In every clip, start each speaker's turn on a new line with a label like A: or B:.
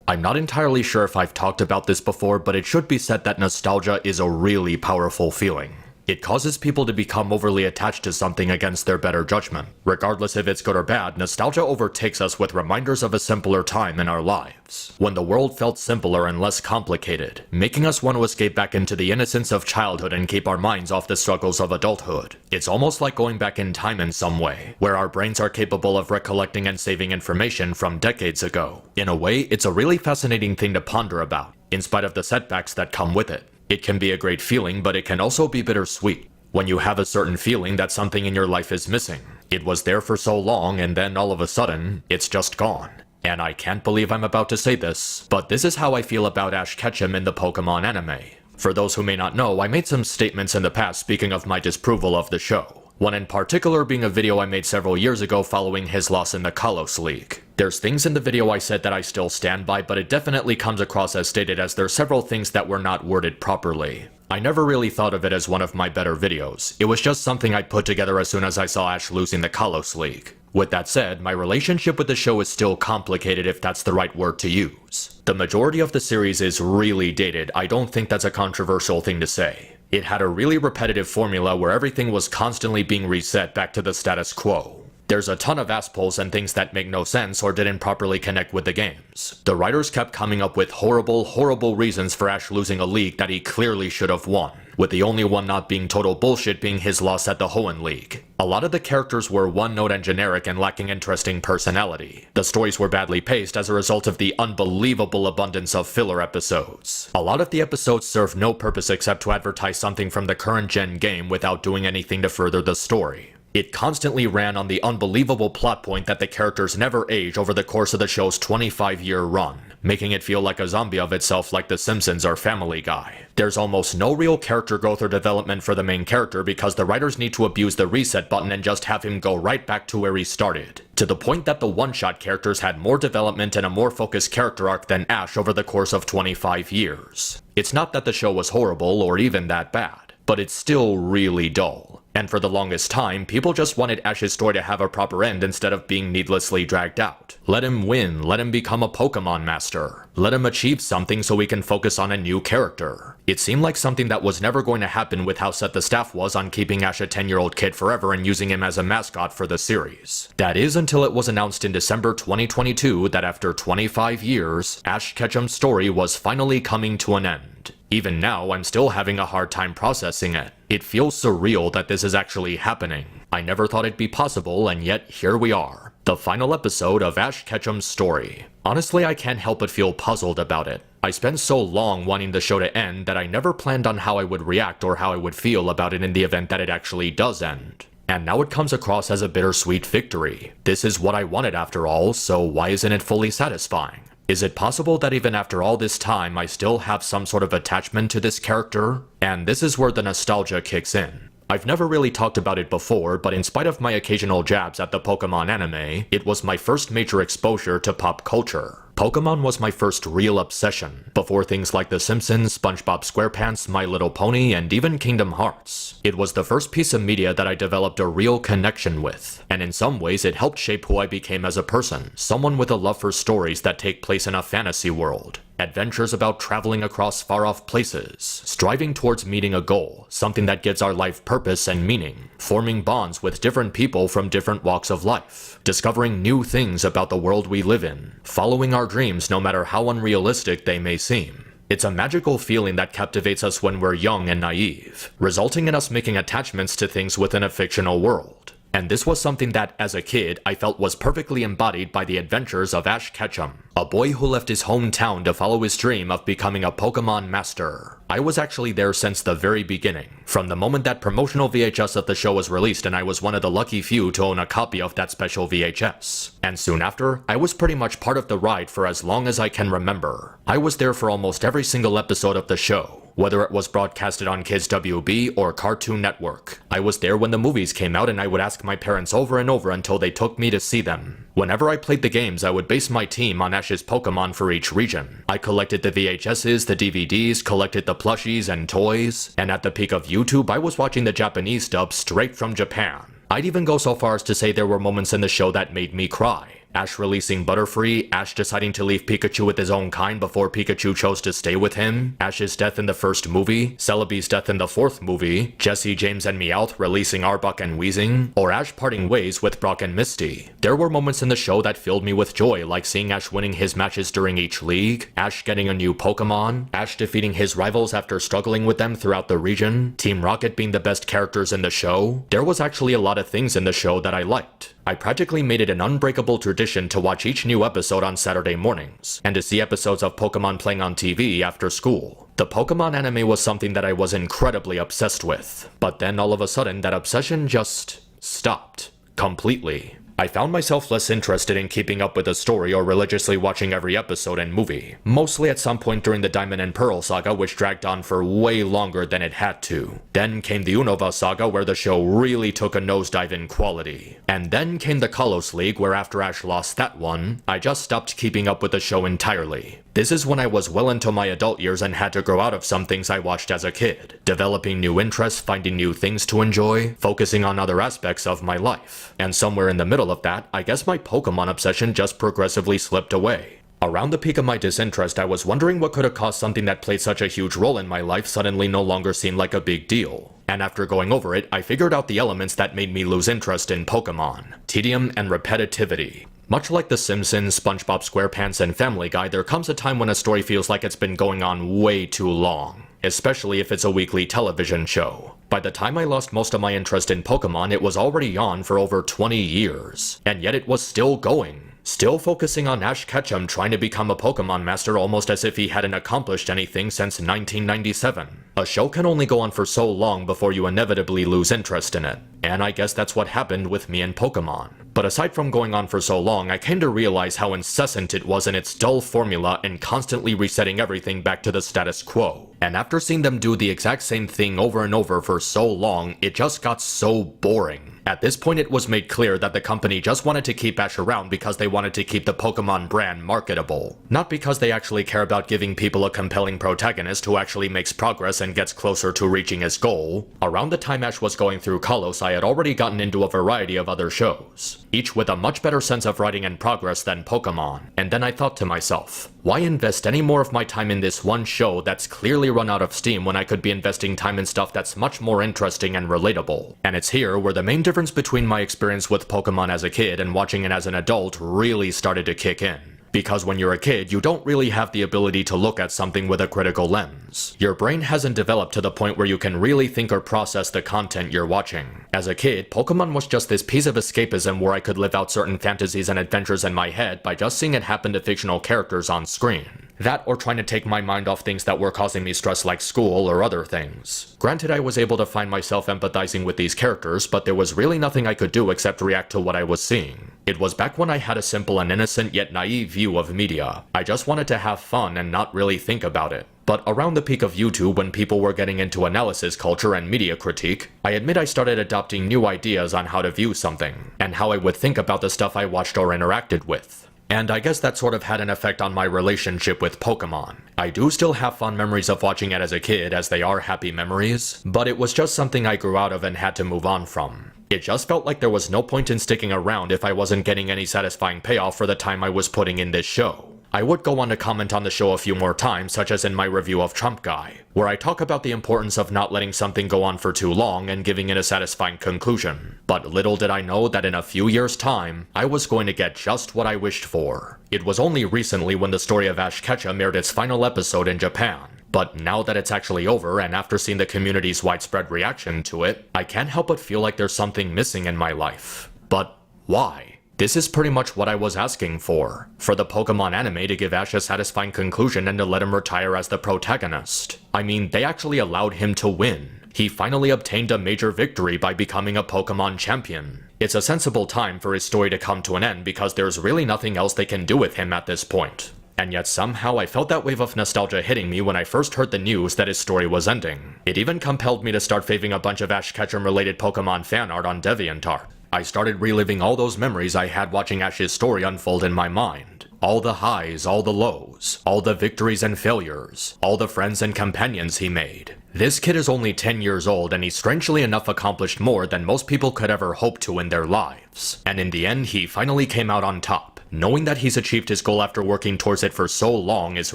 A: I'm not entirely sure if I've talked about this before, but it should be said that nostalgia is a really powerful feeling. It causes people to become overly attached to something against their better judgment. Regardless if it's good or bad, nostalgia overtakes us with reminders of a simpler time in our lives, when the world felt simpler and less complicated, making us want to escape back into the innocence of childhood and keep our minds off the struggles of adulthood. It's almost like going back in time in some way, where our brains are capable of recollecting and saving information from decades ago. In a way, it's a really fascinating thing to ponder about, in spite of the setbacks that come with it. It can be a great feeling, but it can also be bittersweet. When you have a certain feeling that something in your life is missing. It was there for so long, and then all of a sudden, it's just gone. And I can't believe I'm about to say this, but this is how I feel about Ash Ketchum in the Pokémon anime. For those who may not know, I made some statements in the past speaking of my disapproval of the show. One in particular being a video I made several years ago following his loss in the Kalos League. There's things in the video I said that I still stand by, but it definitely comes across as stated, as there's several things that were not worded properly. I never really thought of it as one of my better videos. It was just something I'd put together as soon as I saw Ash losing the Kalos League. With that said, my relationship with the show is still complicated, if that's the right word to use. The majority of the series is really dated. I don't think that's a controversial thing to say. It had a really repetitive formula where everything was constantly being reset back to the status quo. There's a ton of assholes and things that make no sense or didn't properly connect with the games. The writers kept coming up with horrible reasons for Ash losing a league that he clearly should have won, with the only one not being total bullshit being his loss at the Hoenn League. A lot of the characters were one-note and generic and lacking interesting personality. The stories were badly paced as a result of the unbelievable abundance of filler episodes. A lot of the episodes served no purpose except to advertise something from the current gen game without doing anything to further the story. It constantly ran on the unbelievable plot point that the characters never age over the course of the show's 25-year run, making it feel like a zombie of itself like The Simpsons or Family Guy. There's almost no real character growth or development for the main character because the writers need to abuse the reset button and just have him go right back to where he started, to the point that the one-shot characters had more development and a more focused character arc than Ash over the course of 25 years. It's not that the show was horrible or even that bad, but it's still really dull. And for the longest time, people just wanted Ash's story to have a proper end instead of being needlessly dragged out. Let him win, let him become a Pokémon master. Let him achieve something so we can focus on a new character. It seemed like something that was never going to happen with how set the staff was on keeping Ash a 10-year-old kid forever and using him as a mascot for the series. That is until it was announced in December 2022 that after 25 years, Ash Ketchum's story was finally coming to an end. Even now, I'm still having a hard time processing it. It feels surreal that this is actually happening. I never thought it'd be possible, and yet here we are. The final episode of Ash Ketchum's story. Honestly, I can't help but feel puzzled about it. I spent so long wanting the show to end that I never planned on how I would react or how I would feel about it in the event that it actually does end. And now it comes across as a bittersweet victory. This is what I wanted after all, so why isn't it fully satisfying? Is it possible that even after all this time I still have some sort of attachment to this character? And this is where the nostalgia kicks in. I've never really talked about it before, but in spite of my occasional jabs at the Pokémon anime, it was my first major exposure to pop culture. Pokémon was my first real obsession, before things like The Simpsons, SpongeBob SquarePants, My Little Pony, and even Kingdom Hearts. It was the first piece of media that I developed a real connection with, and in some ways it helped shape who I became as a person, someone with a love for stories that take place in a fantasy world. Adventures about traveling across far-off places, striving towards meeting a goal, something that gives our life purpose and meaning, forming bonds with different people from different walks of life, discovering new things about the world we live in, following our dreams no matter how unrealistic they may seem. It's a magical feeling that captivates us when we're young and naive, resulting in us making attachments to things within a fictional world. And this was something that, as a kid, I felt was perfectly embodied by the adventures of Ash Ketchum, a boy who left his hometown to follow his dream of becoming a Pokémon master. I was actually there since the very beginning, from the moment that promotional VHS of the show was released, and I was one of the lucky few to own a copy of that special VHS. And soon after, I was pretty much part of the ride for as long as I can remember. I was there for almost every single episode of the show, whether it was broadcasted on Kids WB or Cartoon Network. I was there when the movies came out, and I would ask my parents over and over until they took me to see them. Whenever I played the games, I would base my team on Ash's Pokémon for each region. I collected the VHSs, the DVDs, collected the plushies and toys, and at the peak of YouTube, I was watching the Japanese dub straight from Japan. I'd even go so far as to say there were moments in the show that made me cry. Ash releasing Butterfree, Ash deciding to leave Pikachu with his own kind before Pikachu chose to stay with him, Ash's death in the first movie, Celebi's death in the fourth movie, Jessie, James, and Meowth releasing Arbok and Weezing, or Ash parting ways with Brock and Misty. There were moments in the show that filled me with joy, like seeing Ash winning his matches during each league, Ash getting a new Pokémon, Ash defeating his rivals after struggling with them throughout the region, Team Rocket being the best characters in the show. There was actually a lot of things in the show that I liked. I practically made it an unbreakable tradition to watch each new episode on Saturday mornings, and to see episodes of Pokémon playing on TV after school. The Pokémon anime was something that I was incredibly obsessed with, but then all of a sudden that obsession just stopped. Completely. I found myself less interested in keeping up with the story or religiously watching every episode and movie, mostly at some point during the Diamond and Pearl saga, which dragged on for way longer than it had to. Then came the Unova saga, where the show really took a nosedive in quality. And then came the Kalos League, where after Ash lost that one, I just stopped keeping up with the show entirely. This is when I was well into my adult years and had to grow out of some things I watched as a kid, developing new interests, finding new things to enjoy, focusing on other aspects of my life. And somewhere in the middle of that, I guess my Pokemon obsession just progressively slipped away. Around the peak of my disinterest, I was wondering what could have caused something that played such a huge role in my life suddenly no longer seem like a big deal. And after going over it, I figured out the elements that made me lose interest in Pokemon: tedium and repetitivity. Much like The Simpsons, SpongeBob SquarePants, and Family Guy, there comes a time when a story feels like it's been going on way too long, especially if it's a weekly television show. By the time I lost most of my interest in Pokemon, it was already on for over 20 years, and yet it was still going. Still focusing on Ash Ketchum trying to become a Pokemon master almost as if he hadn't accomplished anything since 1997. A show can only go on for so long before you inevitably lose interest in it, and I guess that's what happened with me and Pokemon. But aside from going on for so long, I came to realize how incessant it was in its dull formula and constantly resetting everything back to the status quo. And after seeing them do the exact same thing over and over for so long, it just got so boring. At this point, it was made clear that the company just wanted to keep Ash around because they wanted to keep the Pokemon brand marketable, not because they actually care about giving people a compelling protagonist who actually makes progress and gets closer to reaching his goal. Around the time Ash was going through Kalos, I had already gotten into a variety of other shows, each with a much better sense of writing and progress than Pokemon, and then I thought to myself, why invest any more of my time in this one show that's clearly run out of steam when I could be investing time in stuff that's much more interesting and relatable? And it's here where the main difference between my experience with Pokemon as a kid and watching it as an adult really started to kick in. Because when you're a kid, you don't really have the ability to look at something with a critical lens. Your brain hasn't developed to the point where you can really think or process the content you're watching. As a kid, Pokemon was just this piece of escapism where I could live out certain fantasies and adventures in my head by just seeing it happen to fictional characters on screen. That or trying to take my mind off things that were causing me stress like school or other things. Granted, I was able to find myself empathizing with these characters, but there was really nothing I could do except react to what I was seeing. It was back when I had a simple and innocent yet naive view of media. I just wanted to have fun and not really think about it. But around the peak of YouTube, when people were getting into analysis culture and media critique, I admit I started adopting new ideas on how to view something, and how I would think about the stuff I watched or interacted with. And I guess that sort of had an effect on my relationship with Pokemon. I do still have fond memories of watching it as a kid, as they are happy memories, but it was just something I grew out of and had to move on from. It just felt like there was no point in sticking around if I wasn't getting any satisfying payoff for the time I was putting in this show. I would go on to comment on the show a few more times, such as in my review of Trump Guy, where I talk about the importance of not letting something go on for too long and giving it a satisfying conclusion. But little did I know that in a few years' time, I was going to get just what I wished for. It was only recently when the story of Ash Ketchum aired its final episode in Japan. But now that it's actually over, and after seeing the community's widespread reaction to it, I can't help but feel like there's something missing in my life. But why? This is pretty much what I was asking for the Pokemon anime to give Ash a satisfying conclusion and to let him retire as the protagonist. I mean, they actually allowed him to win. He finally obtained a major victory by becoming a Pokemon champion. It's a sensible time for his story to come to an end because there's really nothing else they can do with him at this point. And yet somehow I felt that wave of nostalgia hitting me when I first heard the news that his story was ending. It even compelled me to start faving a bunch of Ash Ketchum related Pokemon fan art on DeviantArt. I started reliving all those memories I had watching Ash's story unfold in my mind. All the highs, all the lows, all the victories and failures, all the friends and companions he made. This kid is only 10 years old and he's strangely enough accomplished more than most people could ever hope to in their lives. And in the end, he finally came out on top. Knowing that he's achieved his goal after working towards it for so long is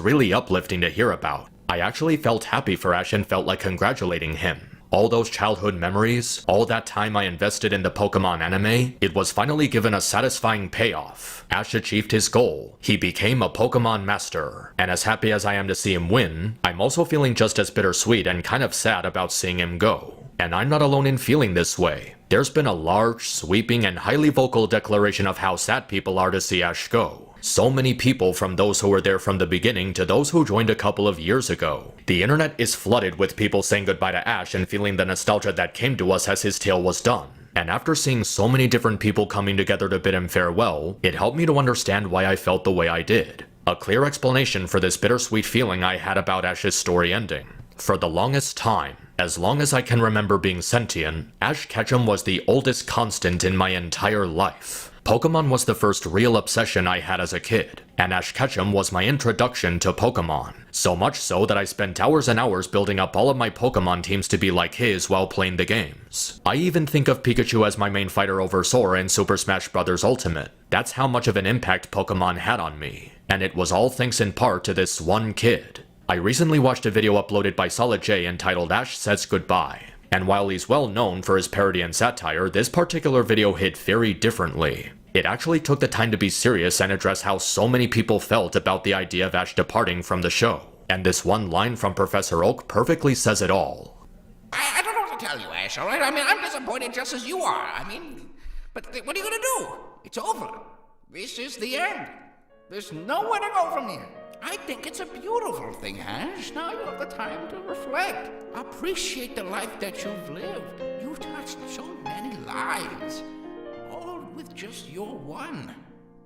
A: really uplifting to hear about. I actually felt happy for Ash and felt like congratulating him. All those childhood memories, all that time I invested in the Pokémon anime, it was finally given a satisfying payoff. Ash achieved his goal. He became a Pokémon master. And as happy as I am to see him win, I'm also feeling just as bittersweet and kind of sad about seeing him go. And I'm not alone in feeling this way. There's been a large, sweeping, and highly vocal declaration of how sad people are to see Ash go. So many people, from those who were there from the beginning to those who joined a couple of years ago. The internet is flooded with people saying goodbye to Ash and feeling the nostalgia that came to us as his tale was done. And after seeing so many different people coming together to bid him farewell, it helped me to understand why I felt the way I did. A clear explanation for this bittersweet feeling I had about Ash's story ending. For the longest time, as long as I can remember being sentient, Ash Ketchum was the oldest constant in my entire life. Pokémon was the first real obsession I had as a kid, and Ash Ketchum was my introduction to Pokémon. So much so that I spent hours and hours building up all of my Pokémon teams to be like his while playing the games. I even think of Pikachu as my main fighter over Sora in Super Smash Bros. Ultimate. That's how much of an impact Pokémon had on me, and it was all thanks in part to this one kid. I recently watched a video uploaded by Solid J entitled Ash Says Goodbye. And while he's well known for his parody and satire, this particular video hit very differently. It actually took the time to be serious and address how so many people felt about the idea of Ash departing from the show. And this one line from Professor Oak perfectly says it all.
B: I don't know what to tell you, Ash, alright? I mean, I'm disappointed just as you are. But what are you gonna do? It's over. This is the end. There's nowhere to go from here. I think it's a beautiful thing, Ash. Now you have the time to reflect. Appreciate the life that you've lived. You've touched so many lives, all with just your one.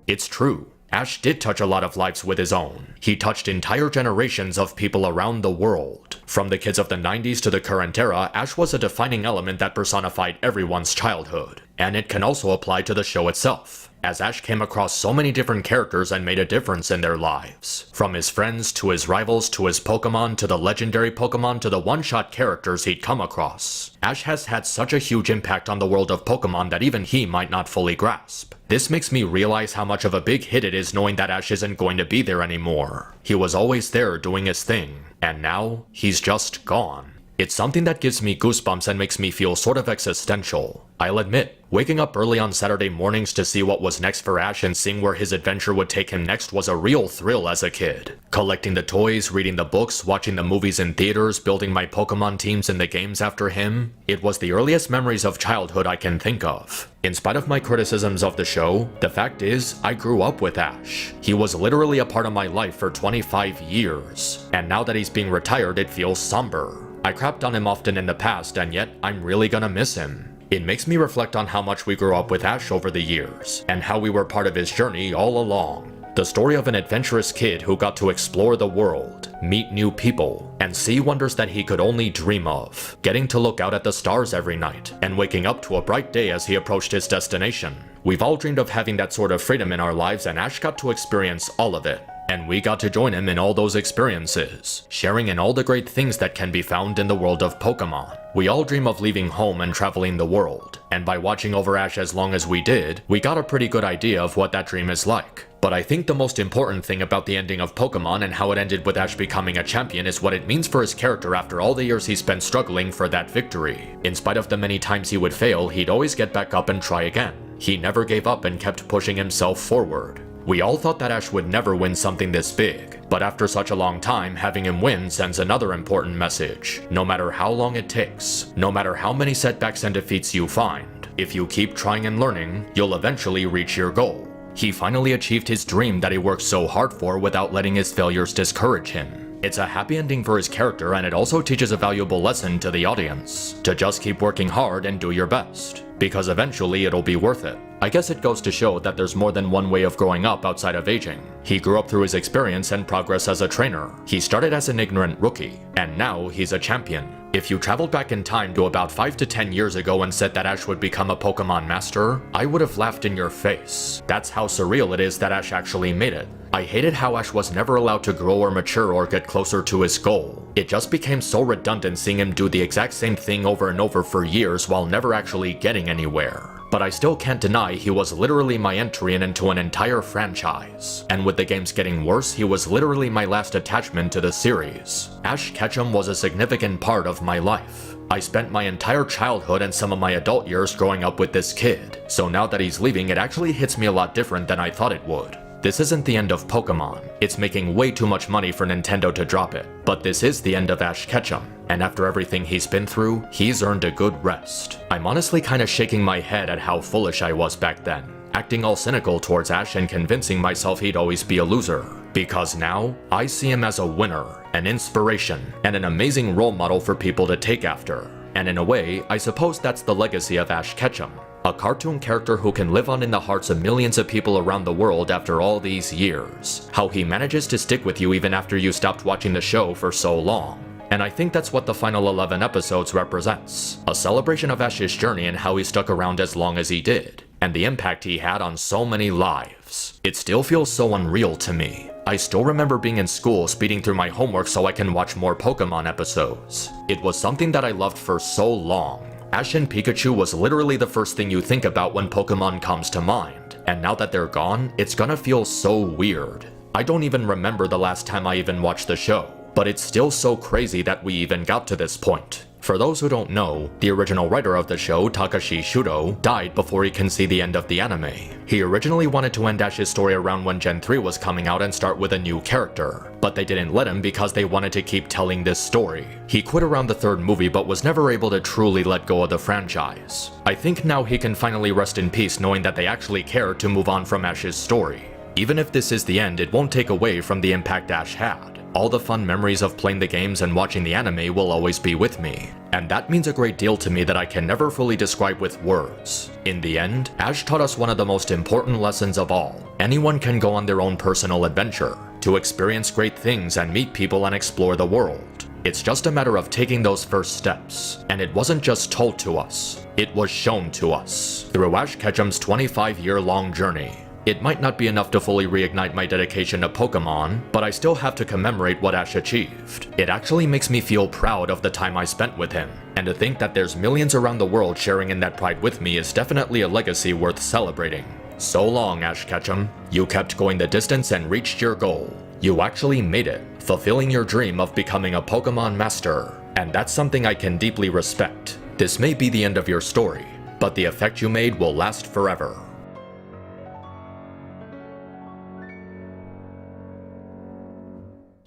A: It's true. Ash did touch a lot of lives with his own. He touched entire generations of people around the world. From the kids of the 90s to the current era, Ash was a defining element that personified everyone's childhood. And it can also apply to the show itself, as Ash came across so many different characters and made a difference in their lives. From his friends, to his rivals, to his Pokémon, to the legendary Pokémon, to the one-shot characters he'd come across. Ash has had such a huge impact on the world of Pokémon that even he might not fully grasp. This makes me realize how much of a big hit it is knowing that Ash isn't going to be there anymore. He was always there doing his thing, and now he's just gone. It's something that gives me goosebumps and makes me feel sort of existential. I'll admit, waking up early on Saturday mornings to see what was next for Ash and seeing where his adventure would take him next was a real thrill as a kid. Collecting the toys, reading the books, watching the movies in theaters, building my Pokémon teams in the games after him, it was the earliest memories of childhood I can think of. In spite of my criticisms of the show, the fact is, I grew up with Ash. He was literally a part of my life for 25 years, and now that he's being retired, it feels somber. I crapped on him often in the past, and yet I'm really gonna miss him. It makes me reflect on how much we grew up with Ash over the years, and how we were part of his journey all along. The story of an adventurous kid who got to explore the world, meet new people, and see wonders that he could only dream of. Getting to look out at the stars every night, and waking up to a bright day as he approached his destination. We've all dreamed of having that sort of freedom in our lives, and Ash got to experience all of it. And we got to join him in all those experiences, sharing in all the great things that can be found in the world of Pokémon. We all dream of leaving home and traveling the world, and by watching over Ash as long as we did, we got a pretty good idea of what that dream is like. But I think the most important thing about the ending of Pokémon and how it ended with Ash becoming a champion is what it means for his character after all the years he spent struggling for that victory. In spite of the many times he would fail, he'd always get back up and try again. He never gave up and kept pushing himself forward. We all thought that Ash would never win something this big, but after such a long time, having him win sends another important message. No matter how long it takes, no matter how many setbacks and defeats you find, if you keep trying and learning, you'll eventually reach your goal. He finally achieved his dream that he worked so hard for without letting his failures discourage him. It's a happy ending for his character, and it also teaches a valuable lesson to the audience, to just keep working hard and do your best, because eventually it'll be worth it. I guess it goes to show that there's more than one way of growing up outside of aging. He grew up through his experience and progress as a trainer. He started as an ignorant rookie, and now he's a champion. If you traveled back in time to about 5 to 10 years ago and said that Ash would become a Pokémon master, I would have laughed in your face. That's how surreal it is that Ash actually made it. I hated how Ash was never allowed to grow or mature or get closer to his goal. It just became so redundant seeing him do the exact same thing over and over for years while never actually getting anywhere. but I still can't deny he was literally my entry into an entire franchise. And with the games getting worse, he was literally my last attachment to the series. Ash Ketchum was a significant part of my life. I spent my entire childhood and some of my adult years growing up with this kid, so now that he's leaving, it actually hits me a lot different than I thought it would. This isn't the end of Pokémon. It's making way too much money for Nintendo to drop it. But this is the end of Ash Ketchum, and after everything he's been through, he's earned a good rest. I'm honestly kinda shaking my head at how foolish I was back then, acting all cynical towards Ash and convincing myself he'd always be a loser. Because now, I see him as a winner, an inspiration, and an amazing role model for people to take after. And in a way, I suppose that's the legacy of Ash Ketchum. A cartoon character who can live on in the hearts of millions of people around the world after all these years. How he manages to stick with you even after you stopped watching the show for so long. And I think that's what the final 11 episodes represents. A celebration of Ash's journey and how he stuck around as long as he did. And the impact he had on so many lives. It still feels so unreal to me. I still remember being in school speeding through my homework so I can watch more Pokémon episodes. It was something that I loved for so long. Ash and Pikachu was literally the first thing you think about when Pokémon comes to mind. And now that they're gone, it's gonna feel so weird. I don't even remember the last time I even watched the show. But it's still so crazy that we even got to this point. For those who don't know, the original writer of the show, Takashi Shudo, died before he can see the end of the anime. He originally wanted to end Ash's story around when Gen 3 was coming out and start with a new character, but they didn't let him because they wanted to keep telling this story. He quit around the third movie but was never able to truly let go of the franchise. I think now he can finally rest in peace knowing that they actually cared to move on from Ash's story. Even if this is the end, it won't take away from the impact Ash had. All the fun memories of playing the games and watching the anime will always be with me. And that means a great deal to me that I can never fully describe with words. In the end, Ash taught us one of the most important lessons of all. Anyone can go on their own personal adventure, to experience great things and meet people and explore the world. It's just a matter of taking those first steps. And it wasn't just told to us, it was shown to us. Through Ash Ketchum's 25-year-long journey. It might not be enough to fully reignite my dedication to Pokémon, but I still have to commemorate what Ash achieved. It actually makes me feel proud of the time I spent with him, and to think that there's millions around the world sharing in that pride with me is definitely a legacy worth celebrating. So long, Ash Ketchum. You kept going the distance and reached your goal. You actually made it, fulfilling your dream of becoming a Pokémon master, and that's something I can deeply respect. This may be the end of your story, but the effect you made will last forever.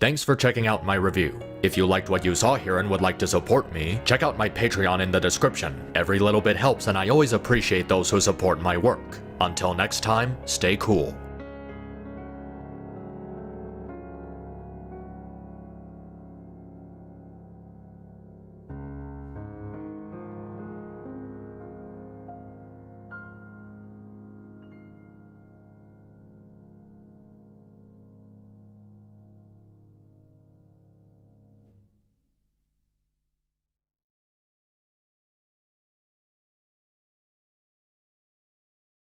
A: Thanks for checking out my review. If you liked what you saw here and would like to support me, check out my Patreon in the description. Every little bit helps and I always appreciate those who support my work. Until next time, stay cool.